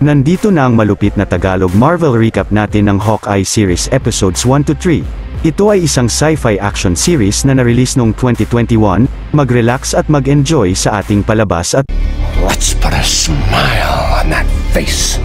Nandito na ang malupit na Tagalog Marvel recap natin ng Hawkeye series episodes 1 to 3. Ito ay isang sci-fi action series na na-release noong 2021. Mag-relax at mag-enjoy sa ating palabas at let's put a smile on that face.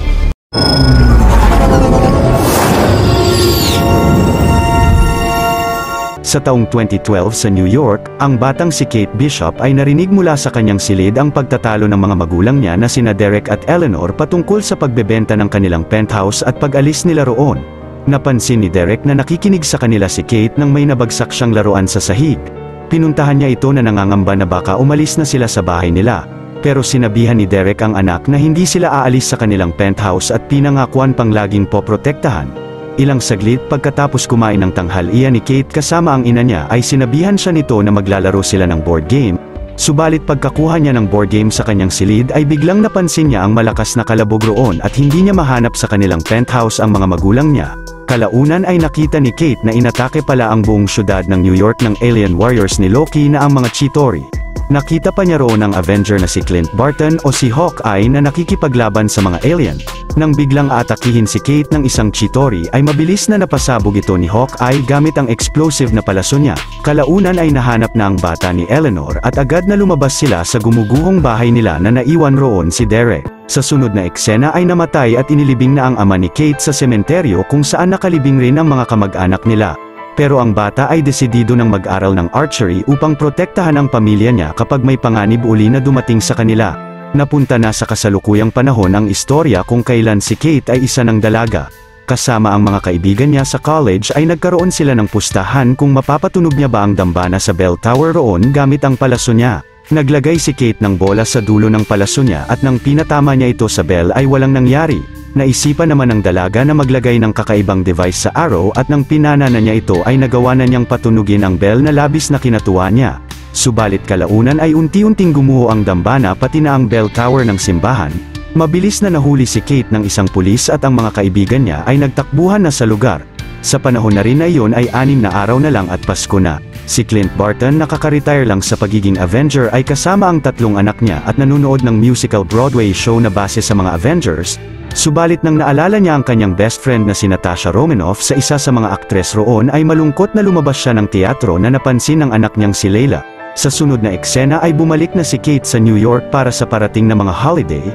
Sa taong 2012 sa New York, ang batang si Kate Bishop ay narinig mula sa kanyang silid ang pagtatalo ng mga magulang niya na sina Derek at Eleanor patungkol sa pagbebenta ng kanilang penthouse at pag-alis nila roon. Napansin ni Derek na nakikinig sa kanila si Kate nang may nabagsak siyang laruan sa sahig. Pinuntahan niya ito na nangangamba na baka umalis na sila sa bahay nila. Pero sinabihan ni Derek ang anak na hindi sila aalis sa kanilang penthouse at pinangakuan pang laging poprotektahan. Ilang saglit pagkatapos kumain ng tanghalian ni Kate kasama ang ina niya ay sinabihan siya nito na maglalaro sila ng board game. Subalit pagkakuha niya ng board game sa kanyang silid ay biglang napansin niya ang malakas na kalabog roon at hindi niya mahanap sa kanilang penthouse ang mga magulang niya. Kalaunan ay nakita ni Kate na inatake pala ang buong syudad ng New York ng alien warriors ni Loki na ang mga Chitauri. Nakita pa niya roon ang Avenger na si Clint Barton o si Hawkeye na nakikipaglaban sa mga alien. Nang biglang atakihin si Kate ng isang Chitauri ay mabilis na napasabog ito ni Hawkeye gamit ang explosive na palaso niya. Kalaunan ay nahanap na ang bata ni Eleanor at agad na lumabas sila sa gumuguhong bahay nila na naiwan roon si Derek. Sa sunod na eksena ay namatay at inilibing na ang ama ni Kate sa sementeryo kung saan nakalibing rin ang mga kamag-anak nila. Pero ang bata ay desidido ng mag-aral ng archery upang protektahan ang pamilya niya kapag may panganib uli na dumating sa kanila. Napunta na sa kasalukuyang panahon ang istorya kung kailan si Kate ay isa ng dalaga. Kasama ang mga kaibigan niya sa college ay nagkaroon sila ng pustahan kung mapapatunog niya ba ang dambana sa bell tower roon gamit ang palaso niya. Naglagay si Kate ng bola sa dulo ng palaso niya at nang pinatama niya ito sa bell ay walang nangyari. Naisipan naman ng dalaga na maglagay ng kakaibang device sa arrow at nang pinana na niya ito ay nagawa na niyang patunugin ang bell na labis na kinatuwa niya. Subalit kalaunan ay unti-unting gumuho ang dambana pati na ang bell tower ng simbahan. Mabilis na nahuli si Kate ng isang pulis at ang mga kaibigan niya ay nagtakbuhan na sa lugar. Sa panahon na rin na iyon ay 6 na araw na lang at Pasko na. Si Clint Barton na kaka-retire lang sa pagiging Avenger ay kasama ang 3 anak niya at nanonood ng musical Broadway show na base sa mga Avengers. Subalit nang naalala niya ang kanyang best friend na si Natasha Romanoff sa isa sa mga aktres roon ay malungkot na lumabas siya ng teatro na napansin ng anak niyang si Layla. Sa sunod na eksena ay bumalik na si Kate sa New York para sa parating na mga holiday.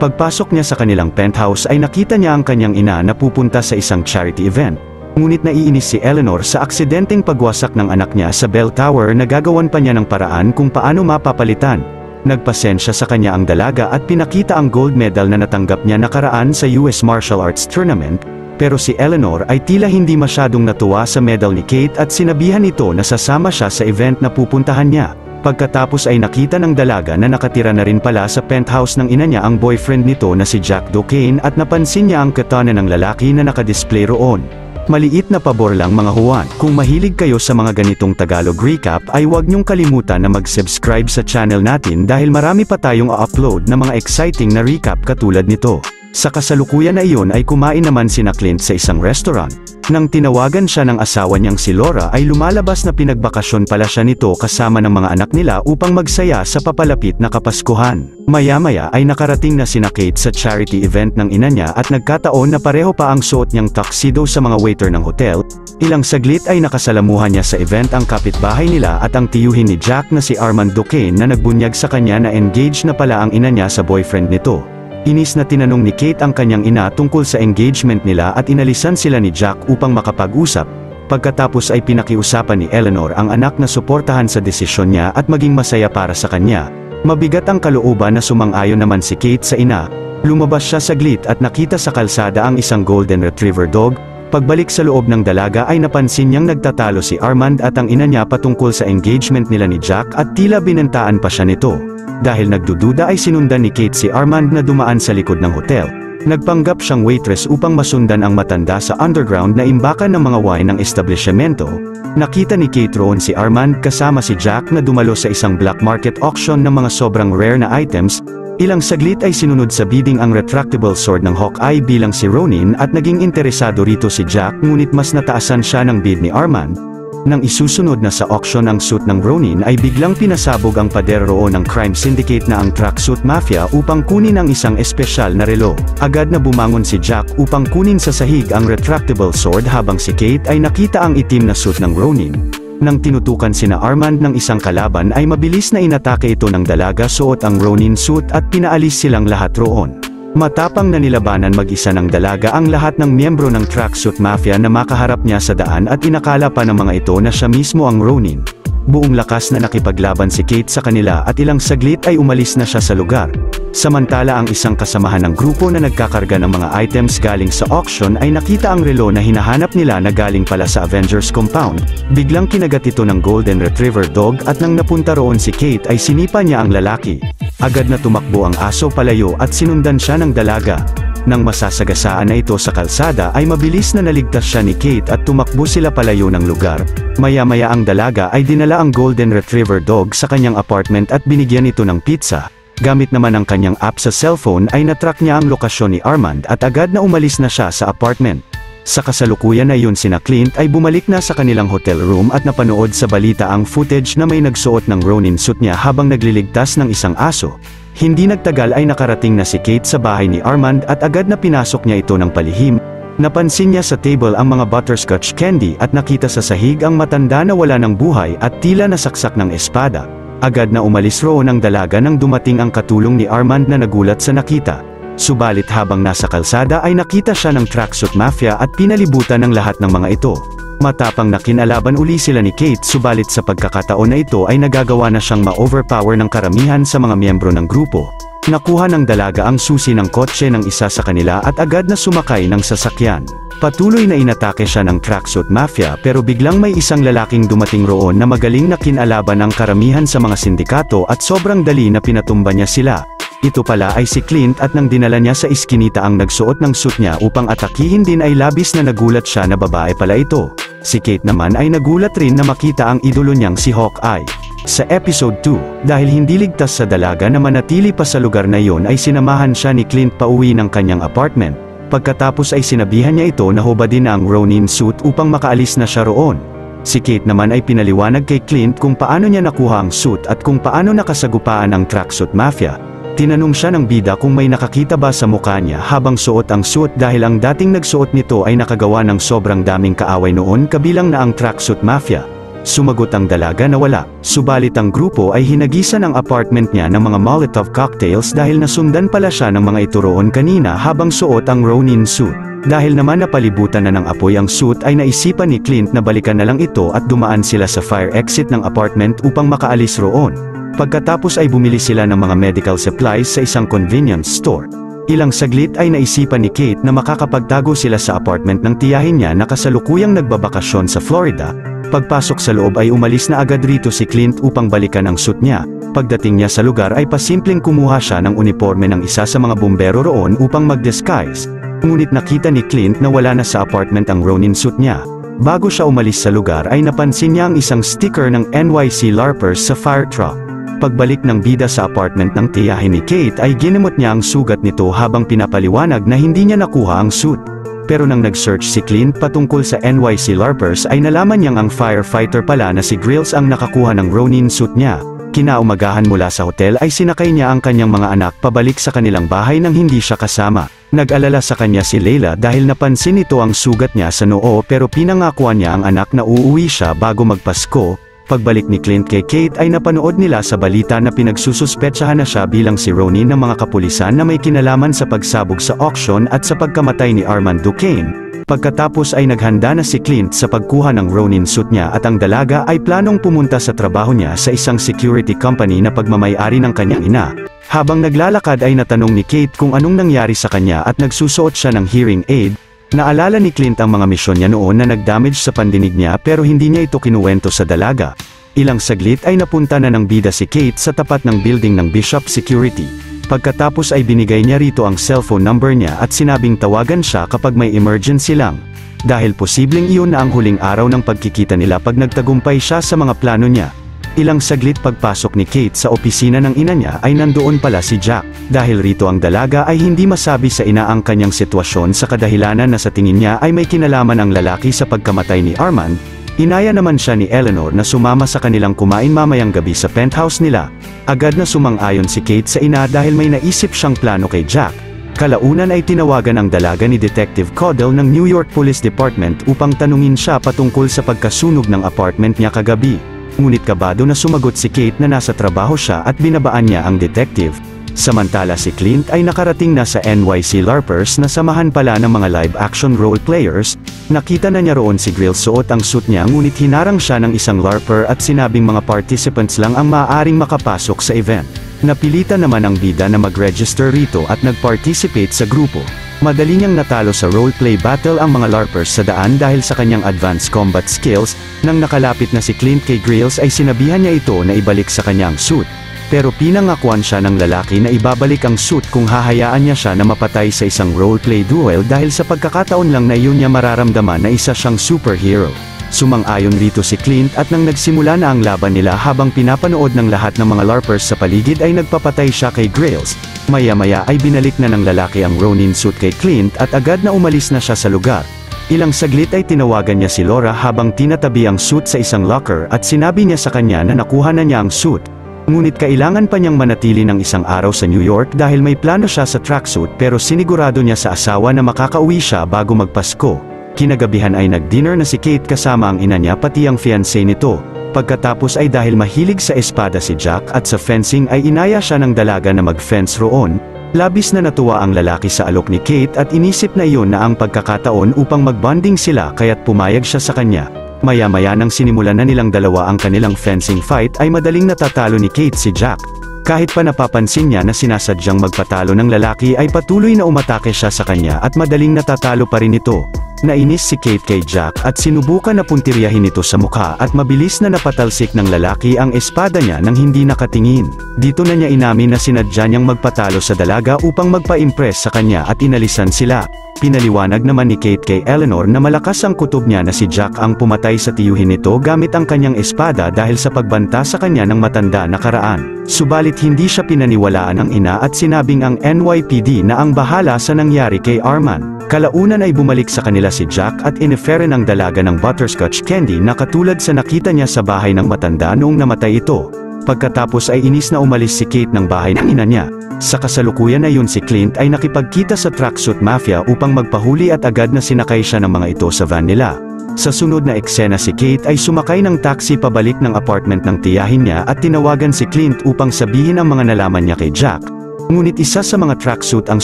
Pagpasok niya sa kanilang penthouse ay nakita niya ang kanyang ina na pupunta sa isang charity event. Ngunit naiinis si Eleanor sa aksidenteng pagwasak ng anak niya sa bell tower na gagawan pa niya ng paraan kung paano mapapalitan. Nagpasensya sa kanya ang dalaga at pinakita ang gold medal na natanggap niya nakaraan sa US Martial Arts Tournament, pero si Eleanor ay tila hindi masyadong natuwa sa medal ni Kate at sinabihan ito na sasama siya sa event na pupuntahan niya. Pagkatapos ay nakita ng dalaga na nakatira na rin pala sa penthouse ng ina niya ang boyfriend nito na si Jack Duquesne at napansin niya ang katana ng lalaki na nakadisplay roon. Maliit na pabor lang mga Juan, kung mahilig kayo sa mga ganitong Tagalog recap ay huwag niyong kalimutan na mag-subscribe sa channel natin dahil marami pa tayong upload na mga exciting na recap katulad nito. Sa kasalukuyan na iyon ay kumain naman sina Clint sa isang restaurant. Nang tinawagan siya ng asawa niyang si Laura ay lumalabas na pinagbakasyon pala siya nito kasama ng mga anak nila upang magsaya sa papalapit na Kapaskuhan. Maya-maya ay nakarating na sina Kate sa charity event ng ina niya at nagkataon na pareho pa ang suot niyang tuxedo sa mga waiter ng hotel. Ilang saglit ay nakasalamuhan niya sa event ang kapitbahay nila at ang tiyuhin ni Jack na si Armand Duquesne na nagbunyag sa kanya na engaged na pala ang ina niya sa boyfriend nito. Inis na tinanong ni Kate ang kanyang ina tungkol sa engagement nila at inalisan sila ni Jack upang makapag-usap. Pagkatapos ay pinakiusapan ni Eleanor ang anak na suportahan sa desisyon niya at maging masaya para sa kanya. Mabigat ang kalooban na sumang-ayon naman si Kate sa ina. Lumabas siya saglit at nakita sa kalsada ang isang golden retriever dog. Pagbalik sa loob ng dalaga ay napansin niyang nagtatalo si Armand at ang ina niya patungkol sa engagement nila ni Jack at tila binantaan pa siya nito. Dahil nagdududa ay sinundan ni Kate si Armand na dumaan sa likod ng hotel. Nagpanggap siyang waitress upang masundan ang matanda sa underground na imbakan ng mga wine ng establishmento. Nakita ni Kate roon si Armand kasama si Jack na dumalo sa isang black market auction ng mga sobrang rare na items. Ilang saglit ay sinunod sa bidding ang retractable sword ng Hawkeye bilang si Ronin at naging interesado rito si Jack ngunit mas nataasan siya ng bid ni Armand. Nang isusunod na sa auction ang suit ng Ronin ay biglang pinasabog ang pader roon ng crime syndicate na ang Tracksuit Mafia upang kunin ang isang espesyal na relo. Agad na bumangon si Jack upang kunin sa sahig ang retractable sword habang si Kate ay nakita ang itim na suit ng Ronin. Nang tinutukan sina Armand ng isang kalaban ay mabilis na inatake ito ng dalaga suot ang Ronin suit at pinaalis silang lahat roon. Matapang na nilabanan mag-isa ng dalaga ang lahat ng miyembro ng Tracksuit Mafia na makaharap niya sa daan at inakala pa ng mga ito na siya mismo ang Ronin. Buong lakas na nakipaglaban si Kate sa kanila at ilang saglit ay umalis na siya sa lugar. Samantala ang isang kasamahan ng grupo na nagkakarga ng mga items galing sa auction ay nakita ang relo na hinahanap nila na galing pala sa Avengers compound. Biglang kinagat ito ng Golden Retriever dog at nang napunta roon si Kate ay sinipa niya ang lalaki. Agad na tumakbo ang aso palayo at sinundan siya ng dalaga. Nang masasagasaan na ito sa kalsada ay mabilis na naligtas siya ni Kate at tumakbo sila palayo ng lugar. Maya-maya ang dalaga ay dinala ang Golden Retriever dog sa kanyang apartment at binigyan ito ng pizza. Gamit naman ang kanyang app sa cellphone ay natrack niya ang lokasyon ni Armand at agad na umalis na siya sa apartment. Sa kasalukuyan na yun sina Clint ay bumalik na sa kanilang hotel room at napanood sa balita ang footage na may nagsuot ng Ronin suit niya habang nagliligtas ng isang aso. Hindi nagtagal ay nakarating na si Kate sa bahay ni Armand at agad na pinasok niya ito ng palihim. Napansin niya sa table ang mga butterscotch candy at nakita sa sahig ang matanda na wala ng buhay at tila nasaksak ng espada. Agad na umalis roon ang dalaga nang dumating ang katulong ni Armand na nagulat sa nakita. Subalit habang nasa kalsada ay nakita siya ng Tracksuit Mafia at pinalibutan ng lahat ng mga ito. Matapang na kinalaban uli sila ni Kate subalit sa pagkakataon na ito ay nagagawa na siyang ma-overpower ng karamihan sa mga miyembro ng grupo. Nakuha ng dalaga ang susi ng kotse ng isa sa kanila at agad na sumakay ng sasakyan. Patuloy na inatake siya ng Tracksuit Mafia pero biglang may isang lalaking dumating roon na magaling na kinalaban ang karamihan sa mga sindikato at sobrang dali na pinatumba niya sila. Ito pala ay si Clint at nang dinala niya sa iskinita ang nagsuot ng suit niya upang atakihin din ay labis na nagulat siya na babae pala ito. Si Kate naman ay nagulat rin na makita ang idolo niyang si Hawkeye. Sa episode 2, dahil hindi ligtas sa dalaga na manatili pa sa lugar na iyon ay sinamahan siya ni Clint pauwi ng kanyang apartment. Pagkatapos ay sinabihan niya ito na hubadin na ang Ronin suit upang makaalis na siya roon. Si Kate naman ay pinaliwanag kay Clint kung paano niya nakuha ang suit at kung paano nakasagupaan ang Tracksuit Mafia. Tinanong siya ng bida kung may nakakita ba sa mukha niya habang suot ang suit dahil ang dating nagsuot nito ay nakagawa ng sobrang daming kaaway noon kabilang na ang Tracksuit Mafia. Sumagot ang dalaga na wala, subalit ang grupo ay hinagisan ang apartment niya ng mga Molotov cocktails dahil nasundan pala siya ng mga ito roon kanina habang suot ang Ronin suit. Dahil naman napalibutan na ng apoy ang suit ay naisipan ni Clint na balikan na lang ito at dumaan sila sa fire exit ng apartment upang makaalis roon. Pagkatapos ay bumili sila ng mga medical supplies sa isang convenience store. Ilang saglit ay naisipan ni Kate na makakapagtago sila sa apartment ng tiyahin niya na kasalukuyang nagbabakasyon sa Florida. Pagpasok sa loob ay umalis na agad rito si Clint upang balikan ang suit niya. Pagdating niya sa lugar ay pasimpleng kumuha siya ng uniforme ng isa sa mga bumbero roon upang mag-disguise. Ngunit nakita ni Clint na wala na sa apartment ang Ronin suit niya. Bago siya umalis sa lugar ay napansin niya ang isang sticker ng NYC LARPers sa fire truck. Pagbalik ng bida sa apartment ng tiyahin ni Kate ay ginamot niya ang sugat nito habang pinapaliwanag na hindi niya nakuha ang suit. Pero nang nag-search si Clint patungkol sa NYC LARPers ay nalaman niyang ang firefighter pala na si Grills ang nakakuha ng Ronin suit niya. Kinaumagahan mula sa hotel ay sinakay niya ang kanyang mga anak pabalik sa kanilang bahay nang hindi siya kasama. Nag-alala sa kanya si Layla dahil napansin nito ang sugat niya sa noo pero pinangakuan niya ang anak na uuwi siya bago magpasko. Pagbalik ni Clint kay Kate ay napanood nila sa balita na pinagsususpetsahan na siya bilang si Ronin ng mga kapulisan na may kinalaman sa pagsabog sa auction at sa pagkamatay ni Armand Duquesne. Pagkatapos ay naghanda na si Clint sa pagkuha ng Ronin suit niya at ang dalaga ay planong pumunta sa trabaho niya sa isang security company na pagmamay-ari ng kanyang ina. Habang naglalakad ay natanong ni Kate kung anong nangyari sa kanya at nagsusuot siya ng hearing aid. Naalala ni Clint ang mga misyon niya noon na nag-damage sa pandinig niya pero hindi niya ito kinuwento sa dalaga. Ilang saglit ay napunta na ng bida si Kate sa tapat ng building ng Bishop Security. Pagkatapos ay binigay niya rito ang cellphone number niya at sinabing tawagan siya kapag may emergency lang. Dahil posibleng iyon na ang huling araw ng pagkikita nila pag nagtagumpay siya sa mga plano niya. Ilang saglit pagpasok ni Kate sa opisina ng ina niya ay nandoon pala si Jack. Dahil rito ang dalaga ay hindi masabi sa ina ang kanyang sitwasyon sa kadahilanan na sa tingin niya ay may kinalaman ang lalaki sa pagkamatay ni Armand. Inaya naman siya ni Eleanor na sumama sa kanilang kumain mamayang gabi sa penthouse nila. Agad na sumang-ayon si Kate sa ina dahil may naisip siyang plano kay Jack. Kalaunan ay tinawagan ang dalaga ni Detective Caudle ng New York Police Department upang tanungin siya patungkol sa pagkasunog ng apartment niya kagabi. Ngunit kabado na sumagot si Kate na nasa trabaho siya at binabaan niya ang detective. Samantala si Clint ay nakarating na sa NYC LARPers na samahan pala ng mga live-action role players. Nakita na niya roon si Grills suot ang suit niya ngunit hinarang siya ng isang LARPer at sinabing mga participants lang ang maaaring makapasok sa event. Napilitan naman ang bida na mag-register rito at nag-participate sa grupo. Madali niyang natalo sa roleplay battle ang mga LARPers sa daan dahil sa kanyang advanced combat skills. Nang nakalapit na si Clint kay Grills ay sinabihan niya ito na ibalik sa kanyang suit. Pero pinangakuan siya ng lalaki na ibabalik ang suit kung hahayaan niya siya na mapatay sa isang roleplay duel dahil sa pagkakataon lang na iyon niya mararamdaman na isa siyang superhero. Sumang-ayon rito si Clint at nang nagsimula na ang laban nila habang pinapanood ng lahat ng mga LARPers sa paligid ay nagpapatay siya kay Grills. Maya-maya ay binalik na ng lalaki ang Ronin suit kay Clint at agad na umalis na siya sa lugar. Ilang saglit ay tinawagan niya si Laura habang tinatabi ang suit sa isang locker at sinabi niya sa kanya na nakuha na niya ang suit. Ngunit kailangan pa niyang manatili ng isang araw sa New York dahil may plano siya sa tracksuit pero sinigurado niya sa asawa na makakauwi siya bago magpasko. Kinagabihan ay nag-dinner na si Kate kasama ang ina niya pati ang fiancé nito. Pagkatapos ay dahil mahilig sa espada si Jack at sa fencing ay inaya siya ng dalaga na mag-fence roon. Labis na natuwa ang lalaki sa alok ni Kate at inisip na iyon na ang pagkakataon upang mag-bonding sila kaya't pumayag siya sa kanya. Maya-maya nang sinimulan na nilang dalawa ang kanilang fencing fight ay madaling natatalo ni Kate si Jack. Kahit pa napapansin niya na sinasadyang magpatalo ng lalaki ay patuloy na umatake siya sa kanya at madaling natatalo pa rin ito. Nainis si Kate kay Jack at sinubukan na puntiryahin ito sa mukha at mabilis na napatalsik ng lalaki ang espada niya nang hindi nakatingin. Dito na niya inamin na sinadya niyang magpatalo sa dalaga upang magpa-impress sa kanya at inalisan sila. Pinaliwanag naman ni Kate kay Eleanor na malakas ang kutob niya na si Jack ang pumatay sa tiyuhin nito gamit ang kanyang espada dahil sa pagbanta sa kanya ng matanda na karaan. Subalit hindi siya pinaniwalaan ng ina at sinabing ang NYPD na ang bahala sa nangyari kay Arman. Kalaunan ay bumalik sa kanila si Jack at ineferen ang dalaga ng butterscotch candy na katulad sa nakita niya sa bahay ng matanda noong namatay ito. Pagkatapos ay inis na umalis si Kate ng bahay ng ina niya. Sa kasalukuyan na yun si Clint ay nakipagkita sa tracksuit mafia upang magpahuli at agad na sinakay siya ng mga ito sa van nila. Sa sunod na eksena si Kate ay sumakay ng taxi pabalik ng apartment ng tiyahin niya at tinawagan si Clint upang sabihin ang mga nalaman niya kay Jack. Ngunit isa sa mga tracksuit ang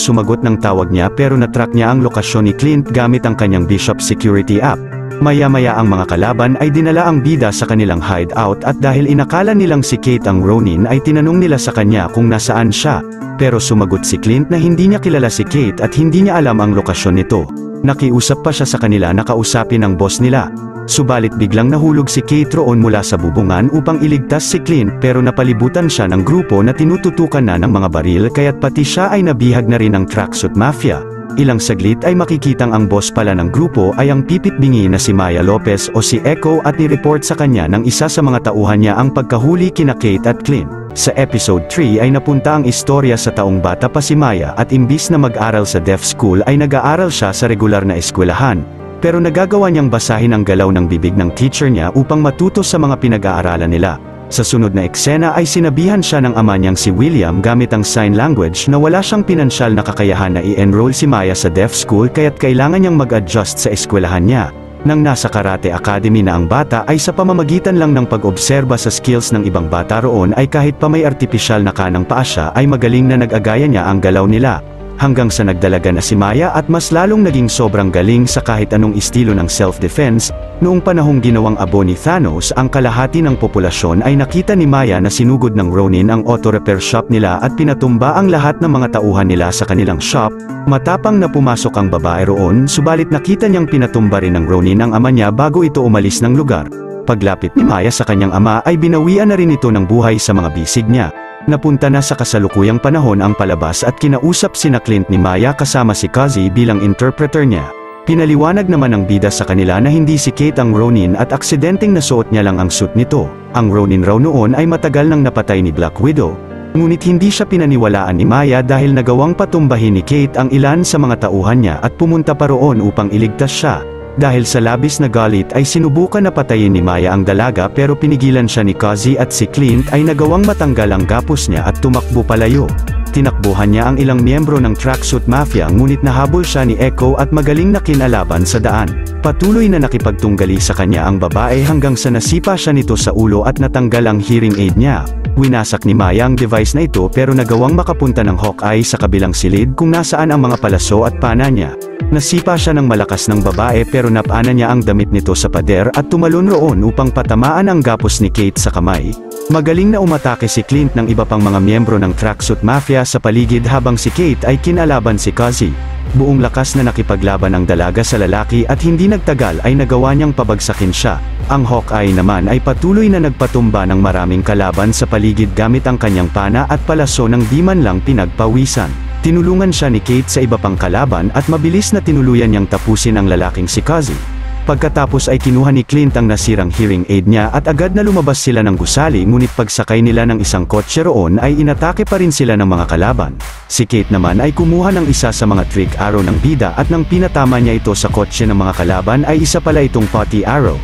sumagot ng tawag niya pero natrack niya ang lokasyon ni Clint gamit ang kanyang Bishop Security app. Maya-maya ang mga kalaban ay dinala ang bida sa kanilang hideout at dahil inakala nilang si Kate ang Ronin ay tinanong nila sa kanya kung nasaan siya. Pero sumagot si Clint na hindi niya kilala si Kate at hindi niya alam ang lokasyon nito. Nakiusap pa siya sa kanila na kausapin ang boss nila. Subalit biglang nahulog si Kate roon mula sa bubungan upang iligtas si Clint pero napalibutan siya ng grupo na tinututukan na ng mga baril kaya't pati siya ay nabihag na rin ng tracksuit mafia. Ilang saglit ay makikitang ang boss pala ng grupo ay ang pipit-bingi na si Maya Lopez o si Echo at ni-report sa kanya ng isa sa mga tauhan niya ang pagkahuli kina Kate at Clint. Sa episode 3 ay napunta ang istorya sa taong bata pa si Maya at imbis na mag-aral sa deaf school ay nag-aaral siya sa regular na eskwelahan. Pero nagagawa niyang basahin ang galaw ng bibig ng teacher niya upang matuto sa mga pinag-aaralan nila. Sa sunod na eksena ay sinabihan siya ng ama niyang si William gamit ang sign language na wala siyang pinansyal na kakayahan na i-enroll si Maya sa deaf school kaya't kailangan niyang mag-adjust sa eskwelahan niya. Nang nasa karate academy na ang bata ay sa pamamagitan lang ng pag-obserba sa skills ng ibang bata roon ay kahit pa may artipisyal na kanang paa siya ay magaling na nag-agaya niya ang galaw nila. Hanggang sa nagdalaga na si Maya at mas lalong naging sobrang galing sa kahit anong estilo ng self-defense. Noong panahong ginawang abo ni Thanos ang kalahati ng populasyon ay nakita ni Maya na sinugod ng Ronin ang auto repair shop nila at pinatumba ang lahat ng mga tauhan nila sa kanilang shop. Matapang na pumasok ang babae roon subalit nakita niyang pinatumba rin ng Ronin ang ama niya bago ito umalis ng lugar. Paglapit ni Maya sa kanyang ama ay binawian na rin ito ng buhay sa mga bisig niya. Napunta na sa kasalukuyang panahon ang palabas at kinausap sina Clint ni Maya kasama si Kazi bilang interpreter niya. Pinaliwanag naman ng bida sa kanila na hindi si Kate ang Ronin at aksidenteng nasuot niya lang ang suit nito. Ang Ronin raw noon ay matagal nang napatay ni Black Widow. Ngunit hindi siya pinaniwalaan ni Maya dahil nagawang patumbahin ni Kate ang ilan sa mga tauhan niya at pumunta pa roon upang iligtas siya. Dahil sa labis na galit ay sinubukan na patayin ni Maya ang dalaga pero pinigilan siya ni Kazi at si Clint ay nagawang matanggal ang gapos niya at tumakbo palayo. Tinakbuhan niya ang ilang miyembro ng Tracksuit Mafia ngunit nahabol siya ni Echo at magaling na kinalaban sa daan. Patuloy na nakipagtunggali sa kanya ang babae hanggang sa nasipa siya nito sa ulo at natanggal ang hearing aid niya. Winasak ni Maya ang device na ito pero nagawang makapunta ng Hawkeye sa kabilang silid kung nasaan ang mga palaso at pana niya. Nasipa siya ng malakas ng babae pero napana niya ang damit nito sa pader at tumalon roon upang patamaan ang gapos ni Kate sa kamay. Magaling na umatake si Clint ng iba pang mga miyembro ng Tracksuit Mafia sa paligid habang si Kate ay kinalaban si Kazi. Buong lakas na nakipaglaban ang dalaga sa lalaki at hindi nagtagal ay nagawa niyang pabagsakin siya. Ang Hawkeye naman ay patuloy na nagpatumba ng maraming kalaban sa paligid gamit ang kanyang pana at palaso ng di man lang pinagpawisan. Tinulungan siya ni Kate sa iba pang kalaban at mabilis na tinuluyan niyang tapusin ang lalaking si Kazi. Pagkatapos ay kinuha ni Clint ang nasirang hearing aid niya at agad na lumabas sila ng gusali ngunit pagsakay nila ng isang kotse roon ay inatake pa rin sila ng mga kalaban. Si Kate naman ay kumuha ng isa sa mga trick arrow ng bida at nang pinatama niya ito sa kotse ng mga kalaban ay isa pala itong potty arrow.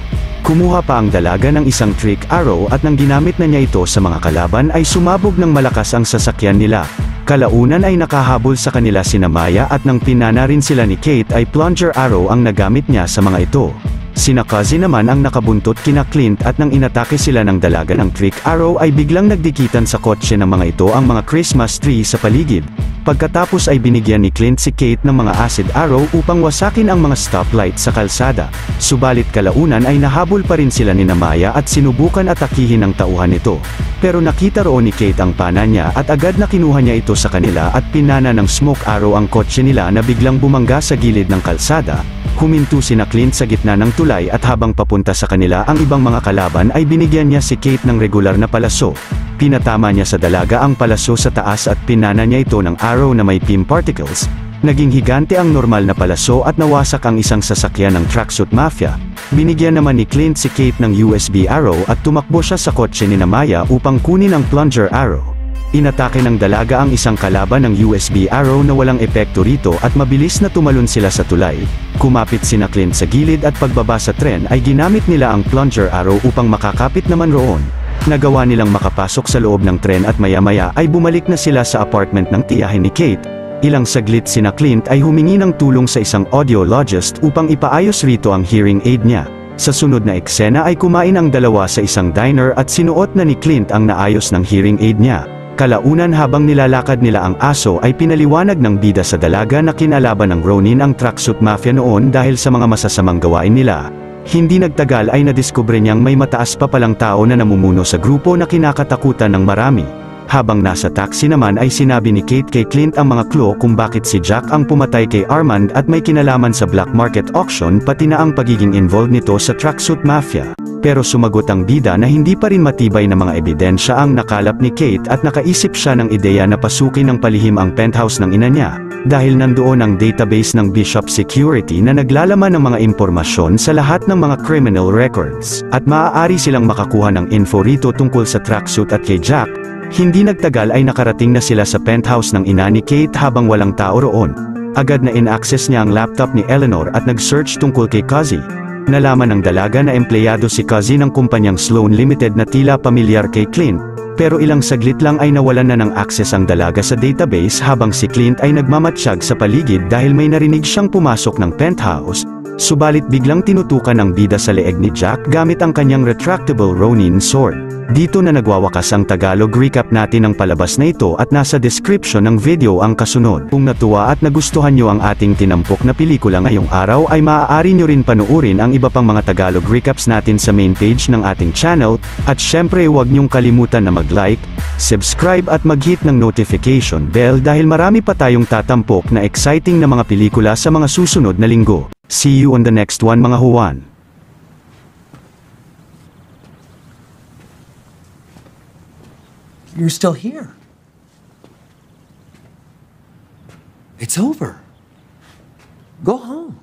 Kumuha pa ang dalaga ng isang trick arrow at nang ginamit na niya ito sa mga kalaban ay sumabog ng malakas ang sasakyan nila. Kalaunan ay nakahabol sa kanila sina Maya at nang pinana rin sila ni Kate ay plunger arrow ang nagamit niya sa mga ito. Sina Kazi naman ang nakabuntot kina Clint at nang inatake sila ng dalaga ng trick arrow ay biglang nagdikitan sa kotse ng mga ito ang mga Christmas tree sa paligid. Pagkatapos ay binigyan ni Clint si Kate ng mga acid arrow upang wasakin ang mga stoplight sa kalsada. Subalit kalaunan ay nahabol pa rin sila ni Maya at sinubukan atakihin ang tauhan nito. Pero nakita roon ni Kate ang pana niya at agad na kinuha niya ito sa kanila at pinana ng smoke arrow ang kotse nila na biglang bumangga sa gilid ng kalsada. Huminto sina Clint sa gitna ng tulay at habang papunta sa kanila ang ibang mga kalaban ay binigyan niya si Kate ng regular na palaso. Pinatama niya sa dalaga ang palaso sa taas at pinana niya ito ng arrow na may pim particles. Naging higante ang normal na palaso at nawasak ang isang sasakyan ng Tracksuit Mafia. Binigyan naman ni Clint si Kate ng USB arrow at tumakbo siya sa kotse ni Maya upang kunin ang plunger arrow. Inatake ng dalaga ang isang kalaban ng USB arrow na walang epekto rito at mabilis na tumalon sila sa tulay. Kumapit sina Clint sa gilid at pagbaba sa tren ay ginamit nila ang plunger arrow upang makakapit naman roon. Nagawa nilang makapasok sa loob ng tren at maya-maya ay bumalik na sila sa apartment ng tiyahin ni Kate. Ilang saglit sina Clint ay humingi ng tulong sa isang audiologist upang ipaayos rito ang hearing aid niya. Sa sunod na eksena ay kumain ang dalawa sa isang diner at sinuot na ni Clint ang naayos ng hearing aid niya. Kalaunan habang nilalakad nila ang aso ay pinaliwanag ng bida sa dalaga na kinalaban ng Ronin ang Tracksuit Mafia noon dahil sa mga masasamang gawain nila. Hindi nagtagal ay nadiskubre niyang may mataas pa palang tao na namumuno sa grupo na kinakatakutan ng marami. Habang nasa taxi naman ay sinabi ni Kate kay Clint ang mga clue kung bakit si Jack ang pumatay kay Armand at may kinalaman sa black market auction pati na ang pagiging involved nito sa Tracksuit Mafia. Pero sumagot ang bida na hindi pa rin matibay na mga ebidensya ang nakalap ni Kate at nakaisip siya ng ideya na pasukin ng palihim ang penthouse ng ina niya, dahil nandoon ang database ng Bishop Security na naglalaman ng mga impormasyon sa lahat ng mga criminal records, at maaari silang makakuha ng info rito tungkol sa Tracksuit at kay Jack. Hindi nagtagal ay nakarating na sila sa penthouse ng ina ni Kate habang walang tao roon. Agad na in-access niya ang laptop ni Eleanor at nag-search tungkol kay Kazi. Nalaman ng dalaga na empleyado si Kazi ng kumpanyang Sloan Limited na tila pamilyar kay Clint, pero ilang saglit lang ay nawalan na ng access ang dalaga sa database habang si Clint ay nagmamatsyag sa paligid dahil may narinig siyang pumasok ng penthouse. Subalit biglang tinutukan ang bida sa leeg ni Jack gamit ang kanyang retractable Ronin sword. Dito na nagwawakas ang Tagalog recap natin ng palabas na ito at nasa description ng video ang kasunod. Kung natuwa at nagustuhan nyo ang ating tinampok na pelikula ngayong araw ay maaari nyo rin panuorin ang iba pang mga Tagalog recaps natin sa main page ng ating channel, at syempre huwag nyong kalimutan na mag-like, subscribe at mag-hit ng notification bell dahil marami pa tayong tatampok na exciting na mga pelikula sa mga susunod na linggo. See you on the next one mga Juan. You're still here. It's over. Go home.